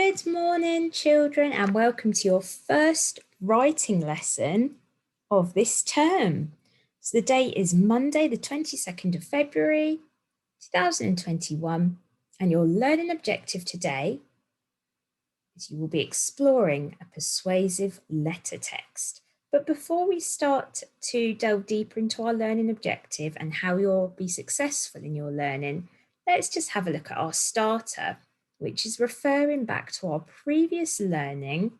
Good morning, children, and welcome to your first writing lesson of this term. So the date is Monday, the 22nd of February, 2021, and your learning objective today is you will be exploring a persuasive letter text. But before we start to delve deeper into our learning objective and how you'll be successful in your learning, let's just have a look at our starter, which is referring back to our previous learning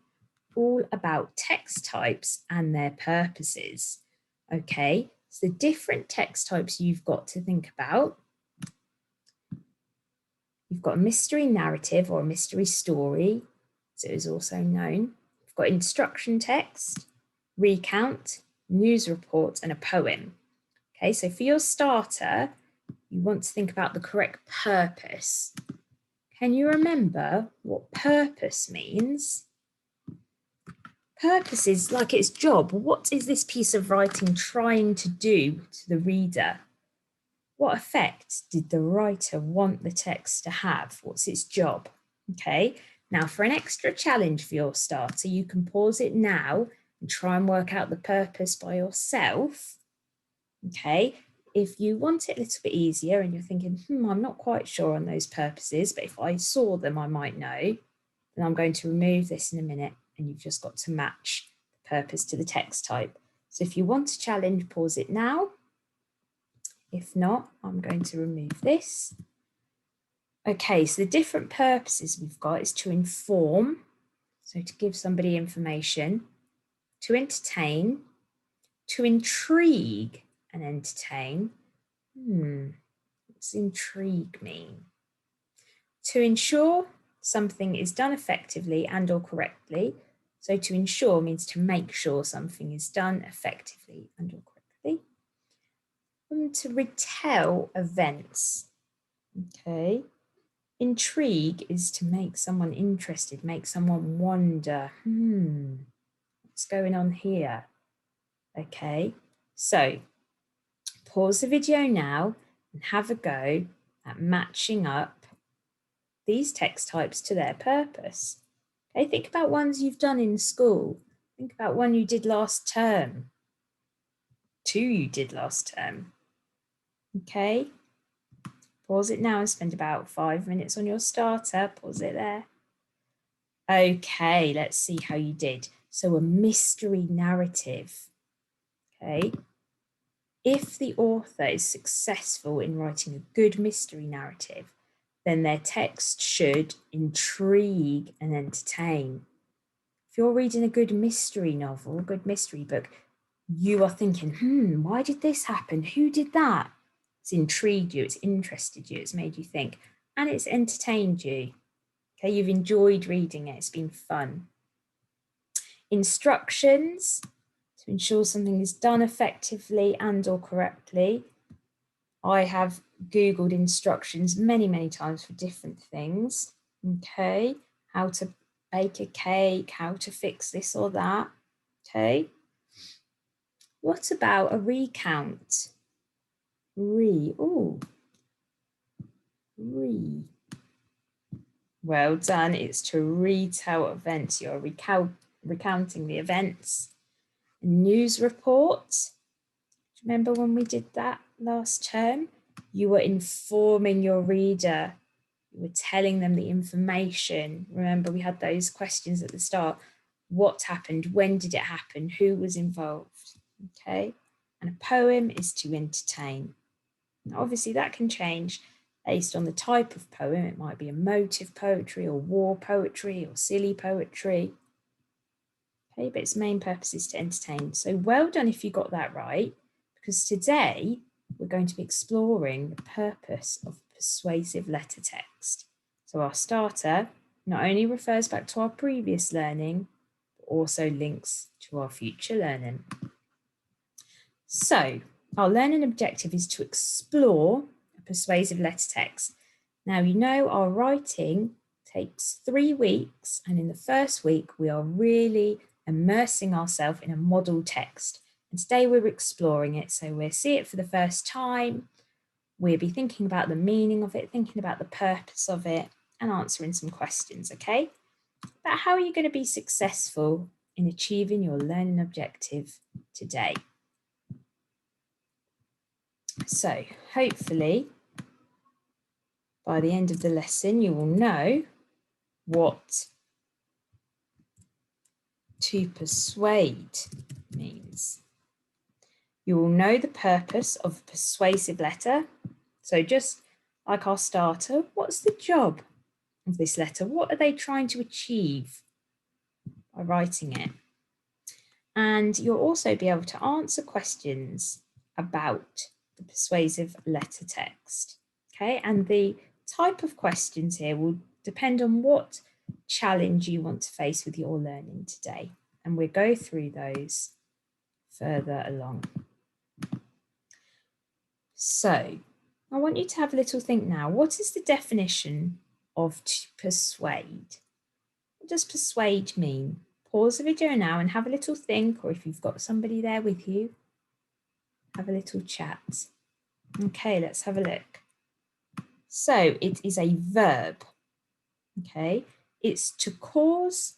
all about text types and their purposes. Okay, so the different text types you've got to think about. You've got a mystery narrative or a mystery story, as it is also known. You've got instruction text, recount, news report, and a poem. Okay, so for your starter, you want to think about the correct purpose. Can you remember what purpose means? Purpose is like its job. What is this piece of writing trying to do to the reader? What effect did the writer want the text to have? What's its job? Okay, now for an extra challenge for your starter, you can pause it now and try and work out the purpose by yourself. Okay, if you want it a little bit easier and you're thinking, I'm not quite sure on those purposes, but if I saw them, I might know, then I'm going to remove this in a minute and you've just got to match the purpose to the text type. So if you want a challenge, pause it now. If not, I'm going to remove this. Okay, so the different purposes we've got is to inform, so to give somebody information, to entertain, to intrigue and entertain. What's intrigue mean? To ensure something is done effectively and or correctly. So to ensure means to make sure something is done effectively and or correctly. And to retell events. Okay. Intrigue is to make someone interested, make someone wonder, what's going on here? Okay, so pause the video now and have a go at matching up these text types to their purpose. Okay, think about ones you've done in school. Think about one you did last term, two you did last term. Okay, pause it now and spend about 5 minutes on your starter. Pause it there. Okay, let's see how you did. So a mystery narrative. Okay. If the author is successful in writing a good mystery narrative, then their text should intrigue and entertain. If you're reading a good mystery novel, a good mystery book, you are thinking, why did this happen? Who did that? It's intrigued you, it's interested you, it's made you think, and it's entertained you. Okay, you've enjoyed reading it, it's been fun. Instructions to ensure something is done effectively and or correctly. I have Googled instructions many times for different things. Okay, how to bake a cake, how to fix this or that. Okay. What about a recount? Well done. It's to retell events. You're recounting the events. A news report. Do you remember when we did that last term? You were informing your reader. You were telling them the information. Remember, we had those questions at the start. What happened? When did it happen? Who was involved? Okay. And a poem is to entertain. Now, obviously, that can change based on the type of poem. It might be emotive poetry or war poetry or silly poetry. Okay, but its main purpose is to entertain. So well done if you got that right, because today we're going to be exploring the purpose of persuasive letter text. So our starter not only refers back to our previous learning, but also links to our future learning. So our learning objective is to explore a persuasive letter text. Now, you know our writing takes 3 weeks, and in the first week, we are really immersing ourselves in a model text. And today we're exploring it. So we'll see it for the first time. We'll be thinking about the meaning of it, thinking about the purpose of it, and answering some questions, okay? about how you're going to be successful in achieving your learning objective today. So hopefully by the end of the lesson, you will know what to persuade means. You will know the purpose of a persuasive letter. So just like our starter, what's the job of this letter? What are they trying to achieve by writing it? And you'll also be able to answer questions about the persuasive letter text. Okay, and the type of questions here will depend on what challenge you want to face with your learning today. And we'll go through those further along. So I want you to have a little think now. What is the definition of to persuade? What does persuade mean? Pause the video now and have a little think, or if you've got somebody there with you, have a little chat. Okay, let's have a look. So it is a verb. Okay, it's to cause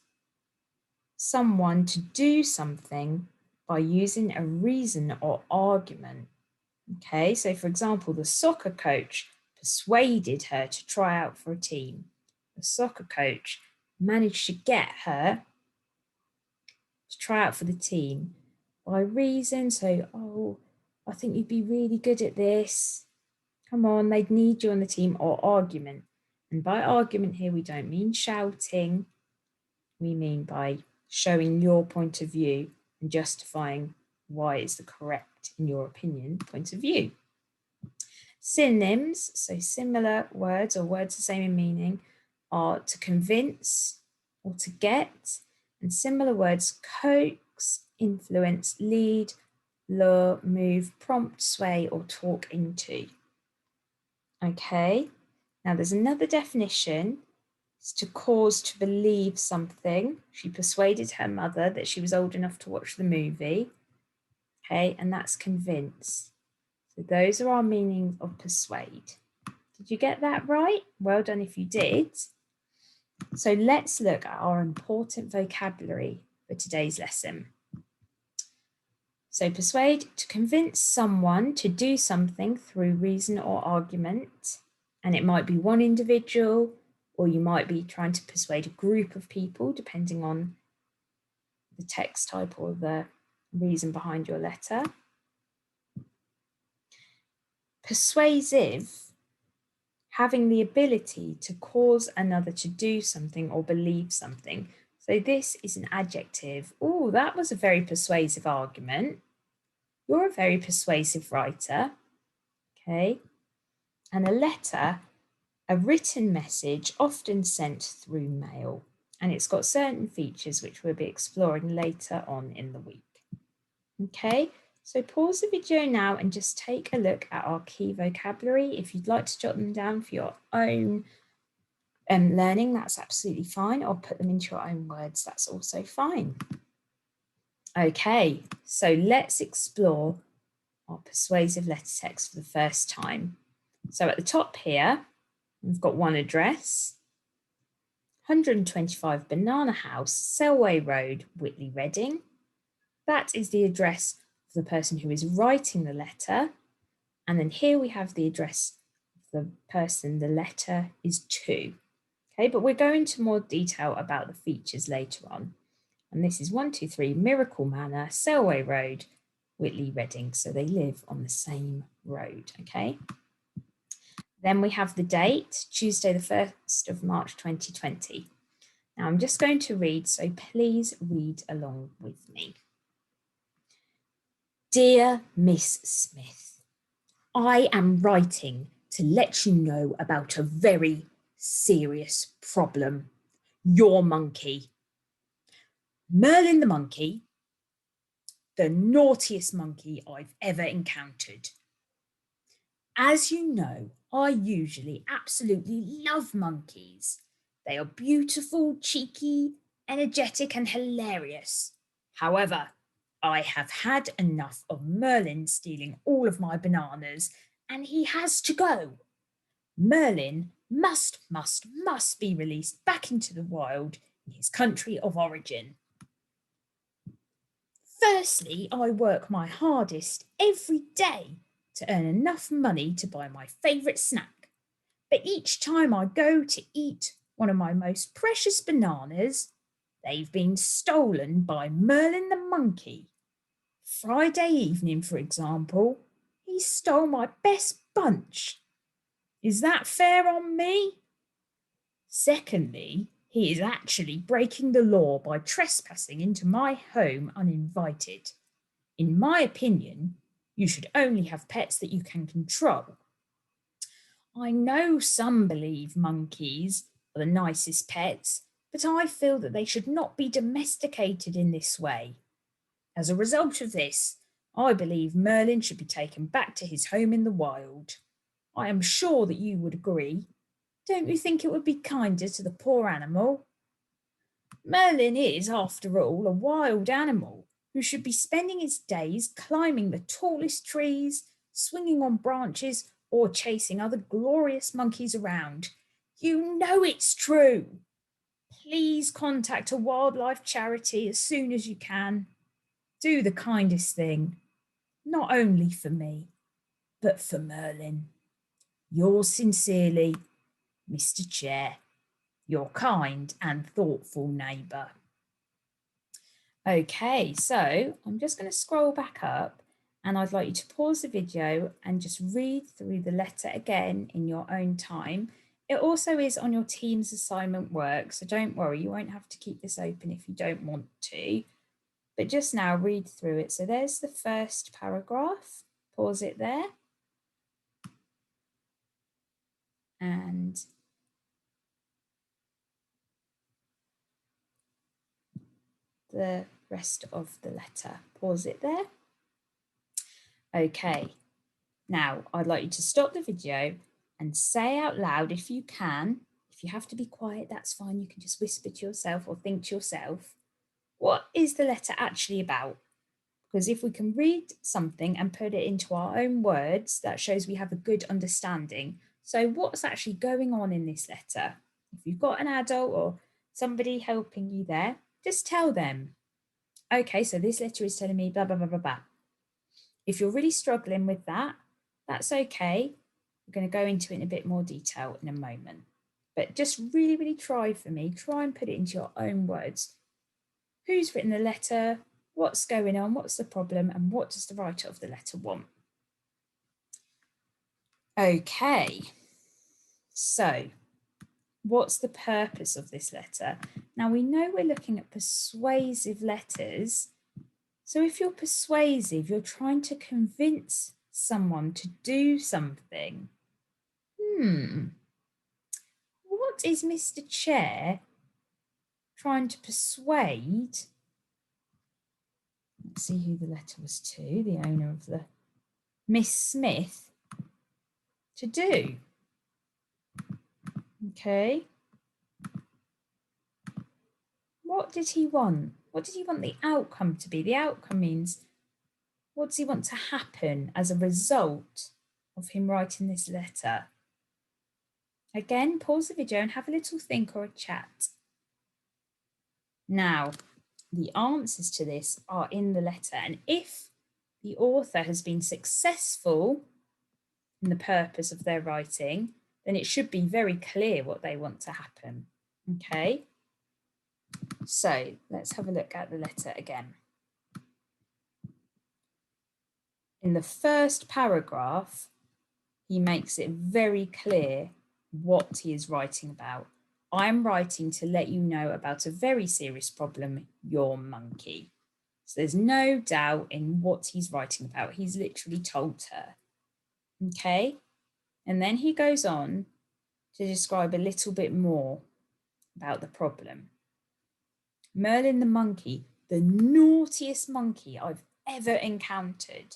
someone to do something by using a reason or argument. Okay, so for example, the soccer coach persuaded her to try out for a team. The soccer coach managed to get her to try out for the team by reason. So, oh, I think you'd be really good at this. Come on, they'd need you on the team, or argument. And by argument here, we don't mean shouting. We mean by showing your point of view and justifying why it's the correct, in your opinion, point of view. Synonyms, so similar words or words the same in meaning, are to convince or to get, and similar words coax, influence, lead, lure, move, prompt, sway, or talk into. Okay, now there's another definition. It's to cause to believe something. She persuaded her mother that she was old enough to watch the movie. Okay, and that's convince. So those are our meanings of persuade. Did you get that right? Well done if you did. So let's look at our important vocabulary for today's lesson. So persuade, to convince someone to do something through reason or argument. And it might be one individual, or you might be trying to persuade a group of people, depending on the text type or the reason behind your letter. Persuasive, having the ability to cause another to do something or believe something. So this is an adjective. Oh, that was a very persuasive argument. You're a very persuasive writer. Okay. And a letter, a written message often sent through mail. And it's got certain features which we'll be exploring later on in the week. Okay, so pause the video now and just take a look at our key vocabulary. If you'd like to jot them down for your own learning, that's absolutely fine, or put them into your own words, that's also fine. Okay, so let's explore our persuasive letter text for the first time. So at the top here, we've got one address, 125 Banana House, Selway Road, Whitley, Reading. That is the address of the person who is writing the letter. And then here we have the address of the person the letter is to. Okay, but we'll go into more detail about the features later on. And this is 123 Miracle Manor, Selway Road, Whitley, Reading. So they live on the same road, okay? Then we have the date, Tuesday the 1st of March 2020. Now I'm just going to read, so please read along with me. Dear Miss Smith, I am writing to let you know about a very serious problem. Your monkey. Merlin the monkey, the naughtiest monkey I've ever encountered. As you know, I usually absolutely love monkeys. They are beautiful, cheeky, energetic, and hilarious. However, I have had enough of Merlin stealing all of my bananas, and he has to go. Merlin must be released back into the wild his country of origin. Firstly, I work my hardest every day to earn enough money to buy my favourite snack. But each time I go to eat one of my most precious bananas, they've been stolen by Merlin the monkey. Friday evening, for example, he stole my best bunch. Is that fair on me? Secondly, he is actually breaking the law by trespassing into my home uninvited. In my opinion, you should only have pets that you can control. I know some believe monkeys are the nicest pets, but I feel that they should not be domesticated in this way. As a result of this, I believe Merlin should be taken back to his home in the wild. I am sure that you would agree. Don't you think it would be kinder to the poor animal? Merlin is, after all, a wild animal who should be spending his days climbing the tallest trees, swinging on branches, or chasing other glorious monkeys around. You know it's true. Please contact a wildlife charity as soon as you can. Do the kindest thing, not only for me, but for Merlin. Yours sincerely, Mr. Chair, your kind and thoughtful neighbour. Okay, so I'm just going to scroll back up and I'd like you to pause the video and just read through the letter again in your own time. It also is on your team's assignment work, so don't worry, you won't have to keep this open if you don't want to. But just now read through it. So there's the first paragraph. Pause it there. And the rest of the letter. Pause it there. Okay, now I'd like you to stop the video and say out loud if you can. If you have to be quiet, that's fine. You can just whisper to yourself or think to yourself. What is the letter actually about? Because if we can read something and put it into our own words, that shows we have a good understanding. So what's actually going on in this letter? If you've got an adult or somebody helping you there, just tell them. Okay, so this letter is telling me blah, blah, blah, blah, blah. If you're really struggling with that, that's okay. We're going to go into it in a bit more detail in a moment. But just really, really try for me. Try and put it into your own words. Who's written the letter? What's going on? What's the problem? And what does the writer of the letter want? Okay, so what's the purpose of this letter? Now we know we're looking at persuasive letters. So if you're persuasive, you're trying to convince someone to do something. What is Mr. Chair trying to persuade? Let's see who the letter was to, the owner of the Miss Smith, to do. Okay. What did he want? What did he want the outcome to be? The outcome means what does he want to happen as a result of him writing this letter? Again, pause the video and have a little think or a chat. Now, the answers to this are in the letter, and if the author has been successful in the purpose of their writing, then it should be very clear what they want to happen. Okay, so let's have a look at the letter again. In the first paragraph, he makes it very clear what he is writing about. I'm writing to let you know about a very serious problem, your monkey. So there's no doubt in what he's writing about. He's literally told her. Okay, and then he goes on to describe a little bit more about the problem. Merlin the monkey, the naughtiest monkey I've ever encountered.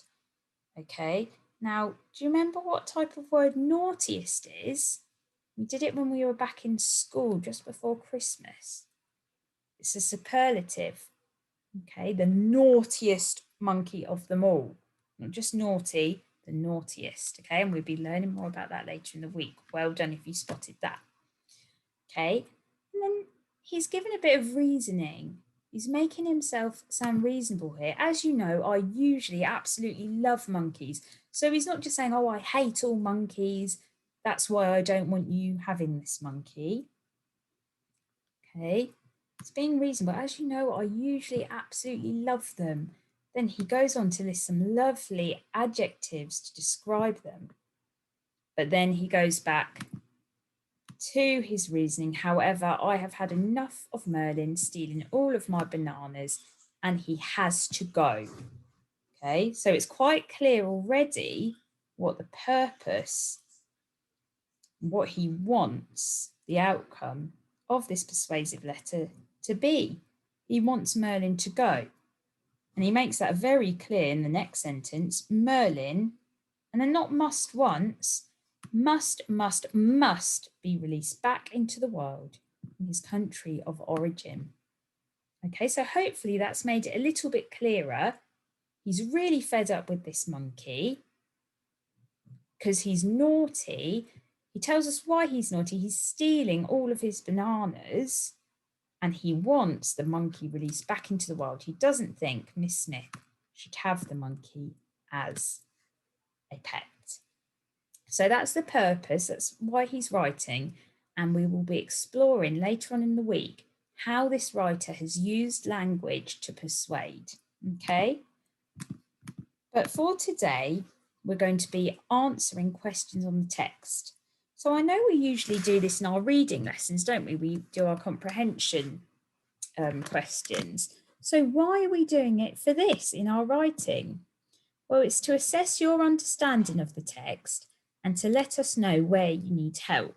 Okay, now do you remember what type of word naughtiest is? We did it when we were back in school just before Christmas. It's a superlative. Okay, the naughtiest monkey of them all. Not just naughty, the naughtiest. Okay, and we'll be learning more about that later in the week. Well done if you spotted that. Okay, and then he's given a bit of reasoning. He's making himself sound reasonable here. As you know, I usually absolutely love monkeys. So he's not just saying, oh, I hate all monkeys. That's why I don't want you having this monkey. Okay, it's being reasonable. As you know, I usually absolutely love them. Then he goes on to list some lovely adjectives to describe them. But then he goes back to his reasoning. However, I have had enough of Merlin stealing all of my bananas and he has to go. Okay, so it's quite clear already what the purpose, what he wants, the outcome of this persuasive letter to be. He wants Merlin to go. And he makes that very clear in the next sentence. Merlin, and then not must once, must be released back into the world in his country of origin. Okay, so hopefully that's made it a little bit clearer. He's really fed up with this monkey because he's naughty. He tells us why he's naughty. He's stealing all of his bananas and he wants the monkey released back into the world. He doesn't think Miss Smith should have the monkey as a pet. So that's the purpose, that's why he's writing, and we will be exploring later on in the week how this writer has used language to persuade, okay? But for today, we're going to be answering questions on the text. So I know we usually do this in our reading lessons, don't we? We do our comprehension questions. So why are we doing it for this in our writing? Well, it's to assess your understanding of the text and to let us know where you need help.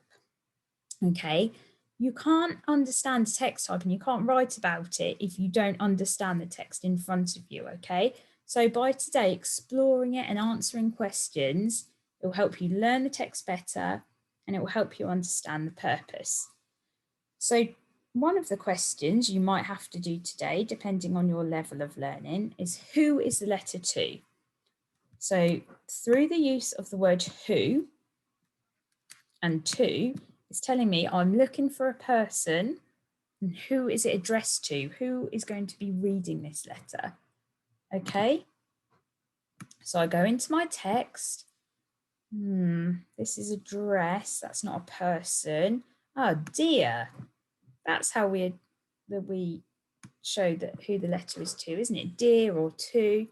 Okay, you can't understand a text type and you can't write about it if you don't understand the text in front of you, okay? So by today, exploring it and answering questions, it will help you learn the text better and it will help you understand the purpose. So one of the questions you might have to do today, depending on your level of learning, is who is the letter to? So through the use of the word who and to, it's telling me I'm looking for a person and who is it addressed to? Who is going to be reading this letter? Okay, so I go into my text. This is address, that's not a person. Oh dear, that's how we show that who the letter is to, isn't it? Dear or to.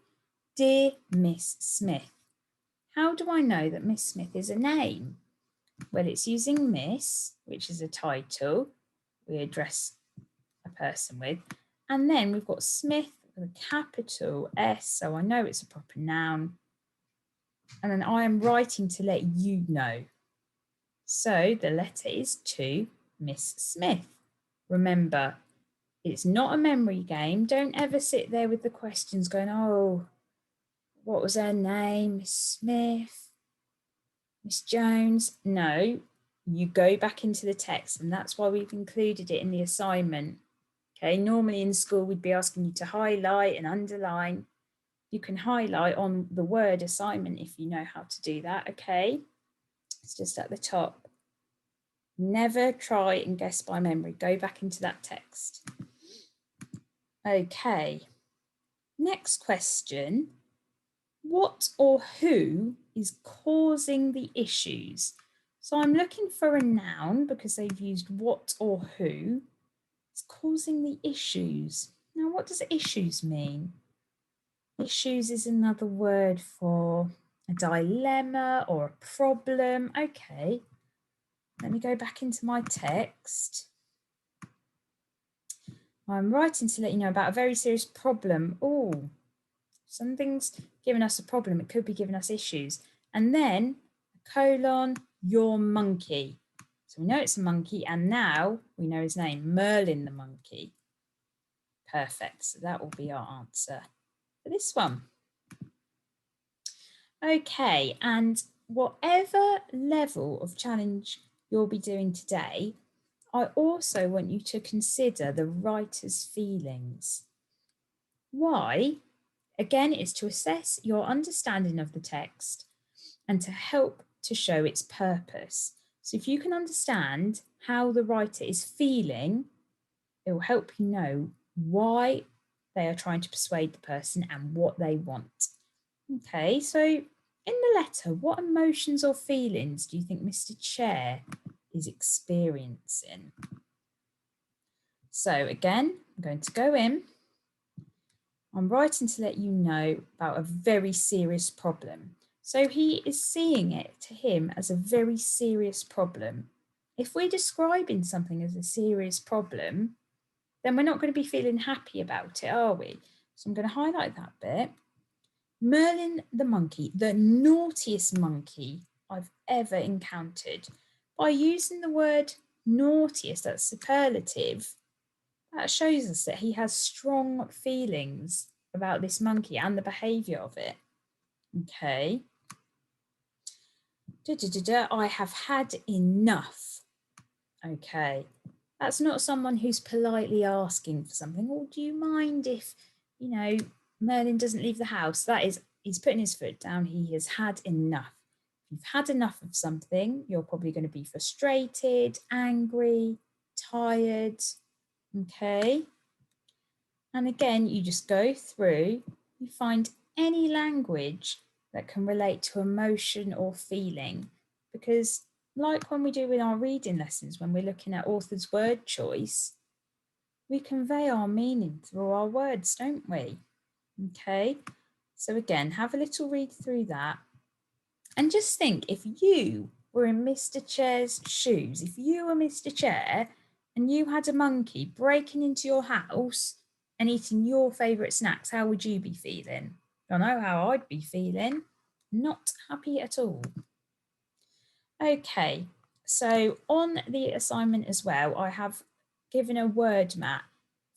Dear Miss Smith. How do I know that Miss Smith is a name? Well, it's using Miss, which is a title we address a person with. And then we've got Smith with a capital S, so I know it's a proper noun. And then I am writing to let you know. So the letter is to Miss Smith. Remember, it's not a memory game. Don't ever sit there with the questions going, oh, what was her name? Miss Smith, Miss Jones. No, you go back into the text, and that's why we've included it in the assignment. Okay, normally in school, we'd be asking you to highlight and underline. You can highlight on the word assignment if you know how to do that, okay? It's just at the top. Never try and guess by memory. Go back into that text. Okay, next question. What or who is causing the issues? So I'm looking for a noun because they've used what or who. It's causing the issues. Now, what does issues mean? Issues is another word for a dilemma or a problem. Okay, let me go back into my text. I'm writing to let you know about a very serious problem. Oh, something's giving us a problem. It could be giving us issues. And then a colon, your monkey. So we know it's a monkey and now we know his name, Merlin the monkey. Perfect. So that will be our answer for this one. Okay, and whatever level of challenge you'll be doing today, I also want you to consider the writer's feelings. Why? Again, it's to assess your understanding of the text and to help to show its purpose. So if you can understand how the writer is feeling, It will help you know why they are trying to persuade the person and what they want. Okay, so in the letter, what emotions or feelings do you think Mr. Chair is experiencing? So again, I'm going to go in. I'm writing to let you know about a very serious problem. So he is seeing it to him as a very serious problem. If we're describing something as a serious problem, then we're not going to be feeling happy about it, are we? So I'm going to highlight that bit. Merlin the monkey, the naughtiest monkey I've ever encountered. By using the word naughtiest, that's superlative, that shows us that he has strong feelings about this monkey and the behaviour of it. Okay. I have had enough. Okay. That's not someone who's politely asking for something. Or do you mind if, Merlin doesn't leave the house? That is, he's putting his foot down. He has had enough. If you've had enough of something, you're probably going to be frustrated, angry, tired. Okay. And again, you just go through, you find any language that can relate to emotion or feeling. Because like when we do in our reading lessons, when we're looking at author's word choice, we convey our meaning through our words, don't we? Okay, so again, have a little read through that. And just think, if you were in Mr. Chair's shoes, if you were Mr. Chair and you had a monkey breaking into your house and eating your favourite snacks, how would you be feeling? I know how I'd be feeling. Not happy at all. Okay, so on the assignment as well, I have given a word map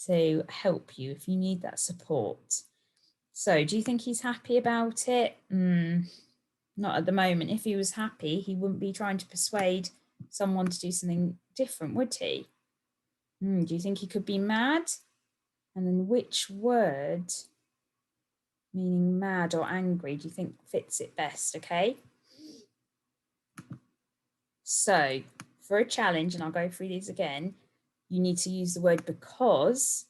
to help you if you need that support. So do you think he's happy about it? Not at the moment. If he was happy, he wouldn't be trying to persuade someone to do something different, would he? Do you think he could be mad? And then which word, meaning mad or angry, do you think fits it best? Okay. So for a challenge, and I'll go through these again, you need to use the word because.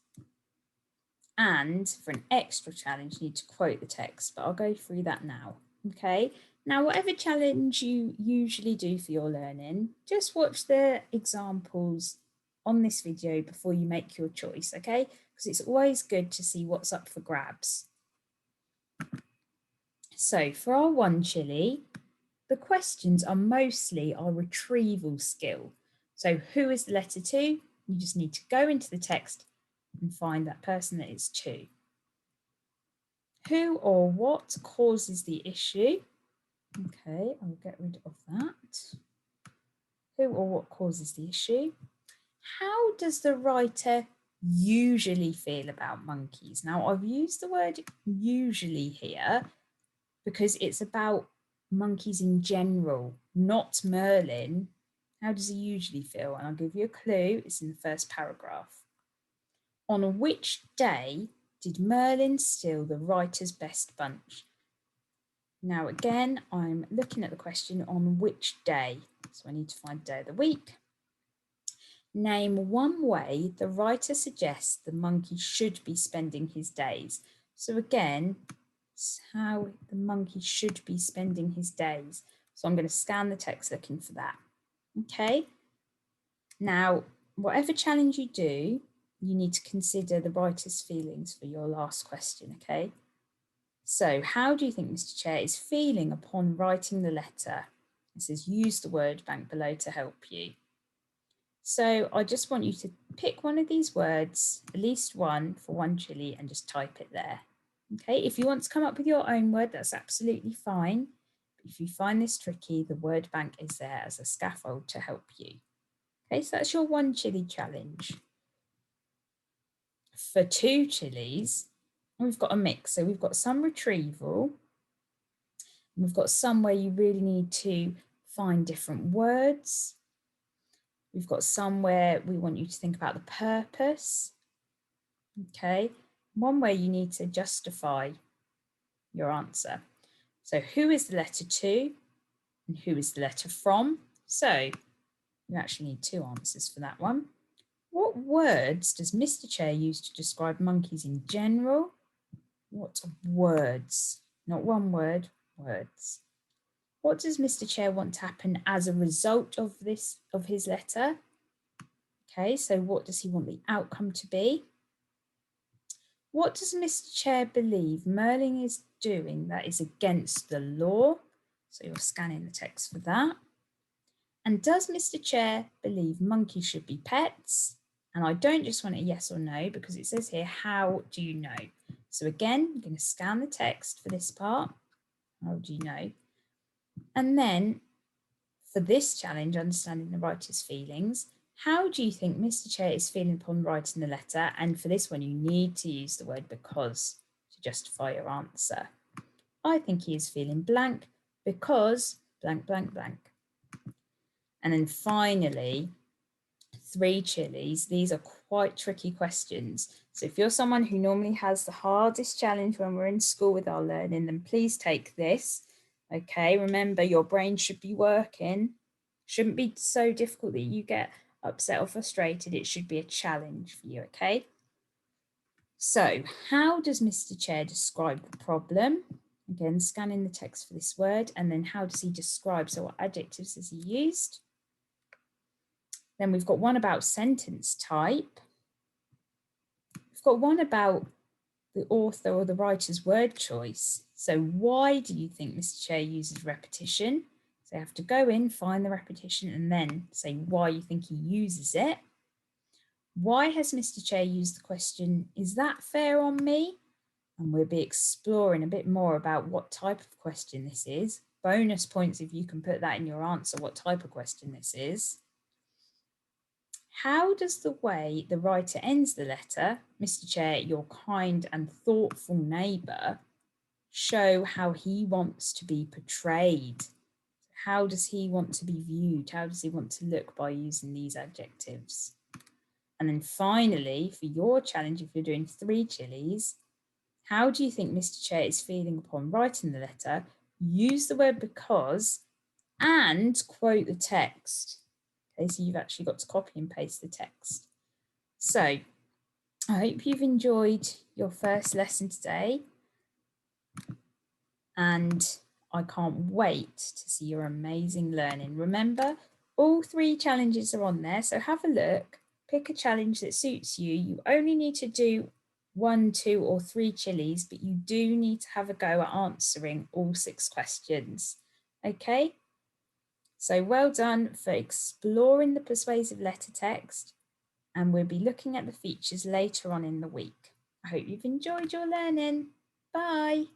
And for an extra challenge, you need to quote the text, but I'll go through that now. Okay. Now, whatever challenge you usually do for your learning, just watch the examples on this video before you make your choice, okay? Because it's always good to see what's up for grabs. So for our one chili, the questions are mostly our retrieval skill. So who is the letter to? You just need to go into the text and find that person that it's to. Who or what causes the issue? Okay, I'll get rid of that. Who or what causes the issue? How does the writer usually feel about monkeys? Now, I've used the word usually here because it's about monkeys in general, not Merlin. How does he usually feel? And I'll give you a clue. It's in the first paragraph. On which day did Merlin steal the writer's best bunch? Now, again, I'm looking at the question on which day. So I need to find day of the week. Name one way the writer suggests the monkey should be spending his days. So again, it's how the monkey should be spending his days. So I'm going to scan the text looking for that. Okay. Now, whatever challenge you do, you need to consider the writer's feelings for your last question. Okay. So how do you think Mr. Chair is feeling upon writing the letter? It says use the word bank below to help you. So I just want you to pick one of these words, at least one for one chili, and just type it there. Okay, if you want to come up with your own word, that's absolutely fine. But if you find this tricky, the word bank is there as a scaffold to help you. Okay, so that's your one chili challenge. For two chilies, we've got a mix. So we've got some retrieval. And we've got some where you really need to find different words. We've got some where we want you to think about the purpose. Okay, one where you need to justify your answer. So who is the letter to and who is the letter from? So you actually need two answers for that one. What What words does Mr. Chair use to describe monkeys in general? What words? Not one word, words. What does Mr. Chair want to happen as a result of his letter? Okay, so what does he want the outcome to be? What does Mr. Chair believe Merlin is doing that is against the law? So you're scanning the text for that. And does Mr. Chair believe monkeys should be pets? And I don't just want a yes or no, because it says here, how do you know? So again, I'm going to scan the text for this part. How do you know? And then for this challenge, understanding the writer's feelings, how do you think Mr. Chair is feeling upon writing the letter? And for this one, you need to use the word because to justify your answer. I think he is feeling blank because blank, blank, blank. And then finally, 3 chilies. These are quite tricky questions. So if you're someone who normally has the hardest challenge when we're in school with our learning, then please take this. Okay, remember your brain should be working. Shouldn't be so difficult that you get upset or frustrated. It should be a challenge for you, okay? So how does Mr. Chair describe the problem? Again, scanning the text for this word. And then how does he describe? So what adjectives has he used? Then we've got one about sentence type. We've got one about the author or the writer's word choice. So why do you think Mr. Chair uses repetition? So you have to go in, find the repetition, and then say why you think he uses it. Why has Mr. Chair used the question, is that fair on me? And we'll be exploring a bit more about what type of question this is. Bonus points if you can put that in your answer, what type of question this is. How does the way the writer ends the letter, Mr. Chair, your kind and thoughtful neighbour, show how he wants to be portrayed? How does he want to be viewed? How does he want to look by using these adjectives? And then finally, for your challenge, if you're doing 3 chilies, how do you think Mr. Chair is feeling upon writing the letter? Use the word because and quote the text. Okay, so you've actually got to copy and paste the text. So I hope you've enjoyed your first lesson today. And I can't wait to see your amazing learning. Remember, all 3 challenges are on there. So have a look, pick a challenge that suits you. You only need to do 1, 2 or 3 chilies, but you do need to have a go at answering all 6 questions. Okay? So well done for exploring the persuasive letter text, and we'll be looking at the features later on in the week. I hope you've enjoyed your learning. Bye.